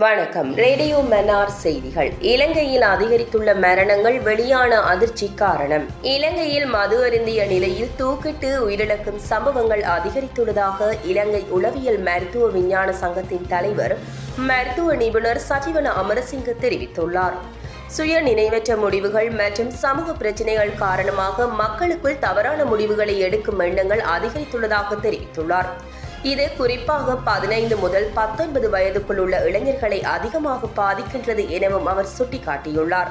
வணக்கம். ரேடியோ மன்னார் செய்திகள். இலங்கையில் அதிகரித்துள்ள மரணங்கள் வெளியான அதிர்ச்சி காரணம். இலங்கையில் மது அருந்திய நிலையில் தூக்கிட்டு உயிரிழக்கும் சம்பவங்கள் அதிகரித்துள்ளதாக இலங்கை உளவியல் மருத்துவ விஞ்ஞான சங்கத்தின் தலைவர் மருத்துவ நிபுணர் சஜீவன அமரசிங்க தெரிவித்துள்ளார். சுய நினைவற்ற முடிவுகள் மற்றும் சமூக பிரச்சினைகள் காரணமாக மக்களுக்குள் தவறான முடிவுகளை எடுக்கும் எண்ணங்கள் அதிகரித்துள்ளதாக தெரிவித்துள்ளார். இது குறிப்பாக 15 முதல் 19 வயதுக்குள் உள்ள இளைஞர்களை அதிகமாக பாதிக்கின்றது எனவும் அவர் சுட்டிக்காட்டியுள்ளார்.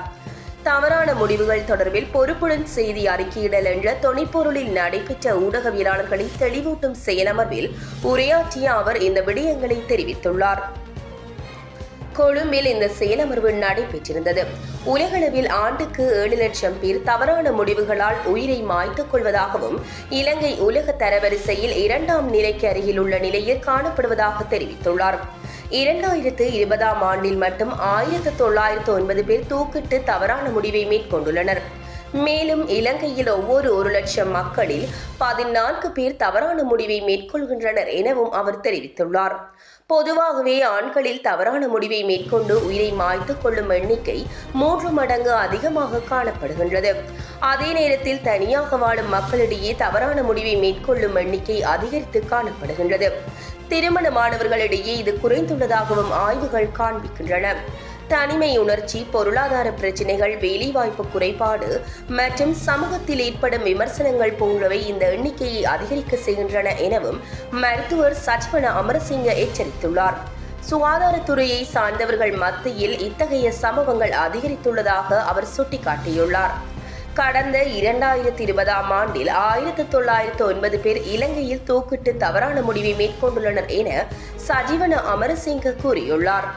தவறான முடிவுகள் தொடர்பில் பொறுப்புடன் செய்தி அறிக்கையிடல் என்ற தொனிப்பொருளில் நடைபெற்ற ஊடகவியலாளர்களை தெளிவூட்டும் செயலமர்வில் உரையாற்றிய அவர் இந்த விடயங்களை தெரிவித்துள்ளார். கொழும்பில் இந்த செயலமர்வு நடைபெற்றிருந்தது. உலகளவில் ஆண்டுக்கு 7 லட்சம் பேர் தவறான முடிவுகளால் உயிரை மாய்த்துக் கொள்வதாகவும் இலங்கை உலக தரவரிசையில் 2ஆம் நிலைக்கு அருகில் உள்ள நிலையில் காணப்படுவதாக தெரிவித்துள்ளார். 2020ஆம் ஆண்டில் மட்டும் 1909 பேர் தூக்கிட்டு தவறான முடிவை மேற்கொண்டுள்ளனர். மேலும் இலங்கையில் ஒவ்வொரு 1 லட்சம் மக்களில் 14 பேர் தவறான முடிவை மேற்கொள்கின்றனர் எனவும் அவர் தெரிவித்துள்ளார். பொதுவாகவே ஆண்களில் தவறான முடிவை மேற்கொண்டு உயிரை மாய்த்துக் கொள்ளும் எண்ணிக்கை 3 மடங்கு அதிகமாக காணப்படுகின்றது. அதே நேரத்தில் தனியாக வாழும் மக்களிடையே தவறான முடிவை மேற்கொள்ளும் எண்ணிக்கை அதிகரித்து காணப்படுகின்றது. திருமணமானவர்களிடையே இது குறைந்துள்ளதாகவும் ஆய்வுகள் காண்பிக்கின்றன. தனிமை உணர்ச்சி, பொருளாதார பிரச்சினைகள், வேலைவாய்ப்பு குறைபாடு மற்றும் சமூகத்தில் ஏற்படும் விமர்சனங்கள் போன்றவை இந்த எண்ணிக்கையை அதிகரிக்க செய்கின்றன எனவும் மருத்துவர் சஜீவன அமரசிங்க எச்சரித்துள்ளார். சுகாதாரத்துறையை சார்ந்தவர்கள் மத்தியில் இத்தகைய சம்பவங்கள் அதிகரித்துள்ளதாக அவர் சுட்டிக்காட்டியுள்ளார். கடந்த 2020ஆம் ஆண்டில் 1909 பேர் இலங்கையில் தூக்கிட்டு தவறான முடிவை மேற்கொண்டுள்ளனர் என சஜீவன அமரசிங்க கூறியுள்ளார்.